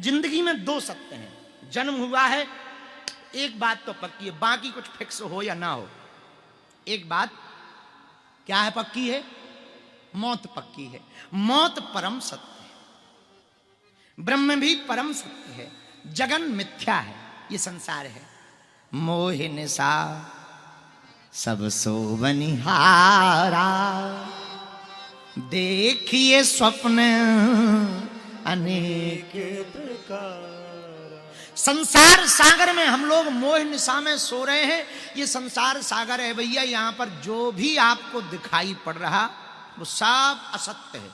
जिंदगी में दो सत्य हैं। जन्म हुआ है, एक बात तो पक्की है, बाकी कुछ फिक्स हो या ना हो। एक बात क्या है पक्की है? मौत पक्की है। मौत परम सत्य है, ब्रह्म भी परम सत्य है, जगन मिथ्या है, ये संसार है। मोह निशा सब सो बनिहारा, देखिए स्वप्न अनेक प्रकार। संसार सागर में हम लोग मोह निशा में सो रहे हैं। ये संसार सागर है भैया, यहां पर जो भी आपको दिखाई पड़ रहा वो सब असत्य है।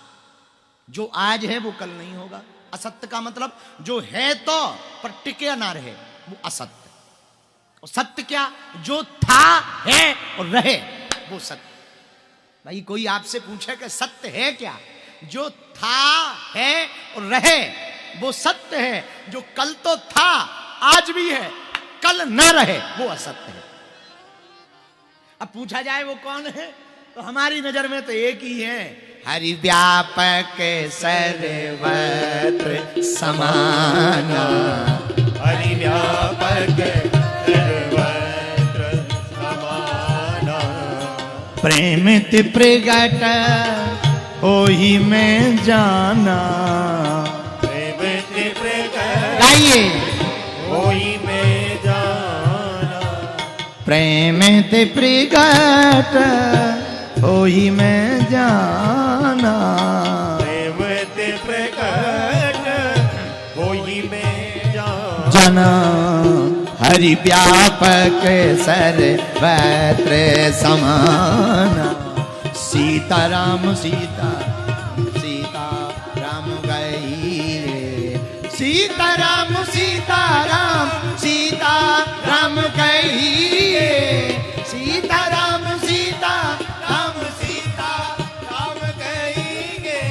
जो आज है वो कल नहीं होगा। असत्य का मतलब जो है तो पर टिके ना रहे, वो असत्य। और सत्य क्या? जो था है और रहे, वो सत्य। भाई कोई आपसे पूछे कि सत्य है क्या? जो था है और रहे वो सत्य है। जो कल तो था, आज भी है, कल न रहे, वो असत्य है। अब पूछा जाए वो कौन है, तो हमारी नजर में तो एक ही है, हरि व्यापक सर्वत्र समाना। हरि व्यापक सर्वत्र समाना। प्रेमित प्रगट ओही में जाना। प्रेमित प्रगट गाइए। ओही में जाना। प्रेमित प्रगट ओही में जाना। प्रेमित प्रगट ओही में जाना। जना हरि व्यापक सर्वत्र समाना। सीताराम सीता राम गई रे, सीताराम राम गई रे, सीताराम राम गई गे।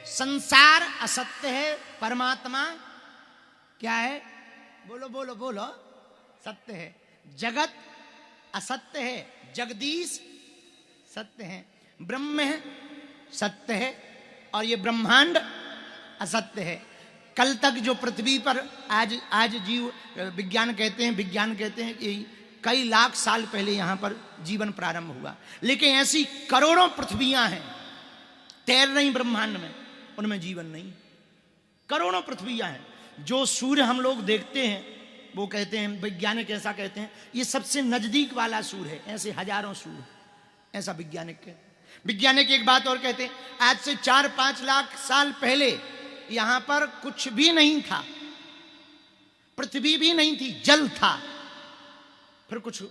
संसार असत्य है, परमात्मा क्या है? बोलो बोलो बोलो, सत्य है। जगत असत्य है, जगदीश सत्य है, ब्रह्म सत्य है, और ये ब्रह्मांड असत्य है। कल तक जो पृथ्वी पर आज जीव विज्ञान कहते हैं कि कई लाख साल पहले यहां पर जीवन प्रारंभ हुआ, लेकिन ऐसी करोड़ों पृथ्वियां हैं तैर रही ब्रह्मांड में, उनमें जीवन नहीं। करोड़ों पृथ्वियां हैं। जो सूर्य हम लोग देखते हैं, वो कहते हैं, वैज्ञानिक ऐसा कहते हैं, ये सबसे नजदीक वाला सूर्य है। ऐसे हजारों सूर्य, ऐसा वैज्ञानिक कहते हैं। वैज्ञानिक एक बात और कहते हैं, आज से 4-5 लाख साल पहले यहां पर कुछ भी नहीं था, पृथ्वी भी नहीं थी, जल था। फिर कुछ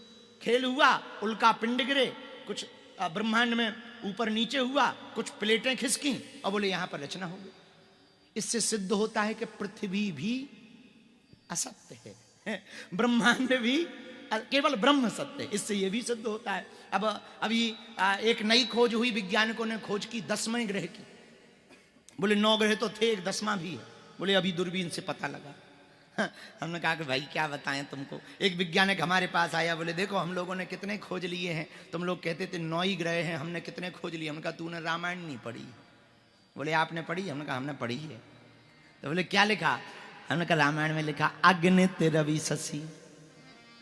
खेल हुआ, उल्का पिंड गिरे, कुछ ब्रह्मांड में ऊपर नीचे हुआ, कुछ प्लेटें खिसकी और बोले यहां पर रचना हो गई। इससे सिद्ध होता है कि पृथ्वी भी असत्य है, ब्रह्मांड भी केवल ब्रह्म सत्य है। इससे यह भी सिद्ध होता है। अब अभी एक नई खोज हुई, वैज्ञानिकों ने खोज की 10वें ग्रह की। बोले 9 ग्रह तो थे, एक 10वां भी है। बोले अभी दूरबीन से पता लगा। हमने कहा कि भाई क्या बताएं तुमको। एक वैज्ञानिक हमारे पास आया, बोले देखो हम लोगों ने कितने खोज लिए हैं, तुम लोग कहते थे 9 ही ग्रह हैं, हमने कितने खोज लिए। हमने कहा तूने रामायण नहीं पढ़ी। बोले आपने पढ़ी? हमने कहा हमने पढ़ी है। तो बोले क्या लिखा? हमने कहा रामायण में लिखा, अग्नित रवि शशि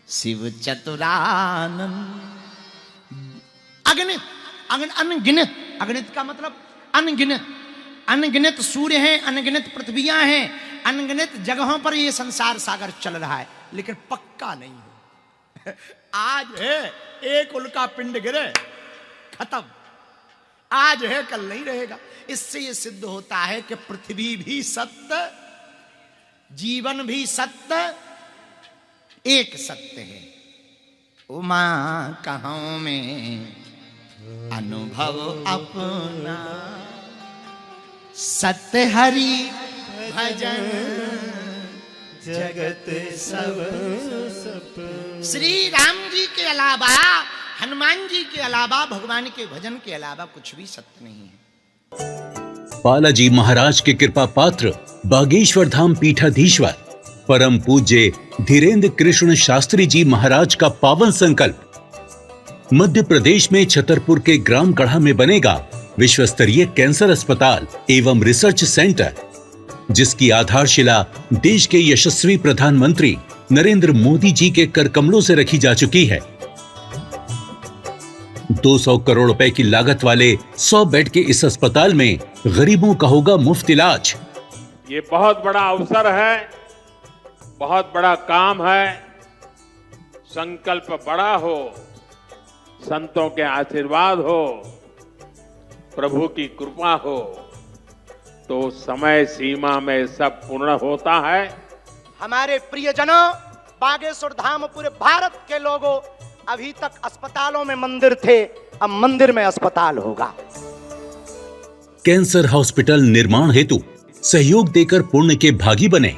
शिव चतुरानंद। अगणित, अनगिनत। अगणित का मतलब अनगिनत। अनगिनत सूर्य हैं, अनगिनत पृथ्वियां हैं, अनगिनत जगहों पर ये संसार सागर चल रहा है, लेकिन पक्का नहीं है। आज है, एक उल्का पिंड गिरे, खत्म। आज है, कल नहीं रहेगा। इससे ये सिद्ध होता है कि पृथ्वी भी सत्य, जीवन भी सत्य, एक सत्य है। उमा कहूं में अनुभव अपना, सत्य हरि भजन जगत सब सप। श्री राम जी के अलावा, हनुमान जी के अलावा, भगवान के भजन के अलावा कुछ भी सत्य नहीं है। बालाजी महाराज के कृपा पात्र बागेश्वर धाम पीठाधीश्वर परम पूज्य धीरेन्द्र कृष्ण शास्त्री जी महाराज का पावन संकल्प। मध्य प्रदेश में छतरपुर के ग्राम गढ़ा में बनेगा विश्व स्तरीय कैंसर अस्पताल एवं रिसर्च सेंटर। जिसकी आधारशिला देश के यशस्वी प्रधानमंत्री नरेंद्र मोदी जी के कर कमलों से रखी जा चुकी है। 200 करोड़ रुपए की लागत वाले 100 बेड के इस अस्पताल में गरीबों का होगा मुफ्त इलाज। ये बहुत बड़ा अवसर है, बहुत बड़ा काम है। संकल्प बड़ा हो, संतों के आशीर्वाद हो, प्रभु की कृपा हो, तो समय सीमा में सब पूर्ण होता है। हमारे प्रियजनों, बागेश्वर धाम पूरे भारत के लोगों, अभी तक अस्पतालों में मंदिर थे, अब मंदिर में अस्पताल होगा। कैंसर हॉस्पिटल निर्माण हेतु सहयोग देकर पुण्य के भागी बने।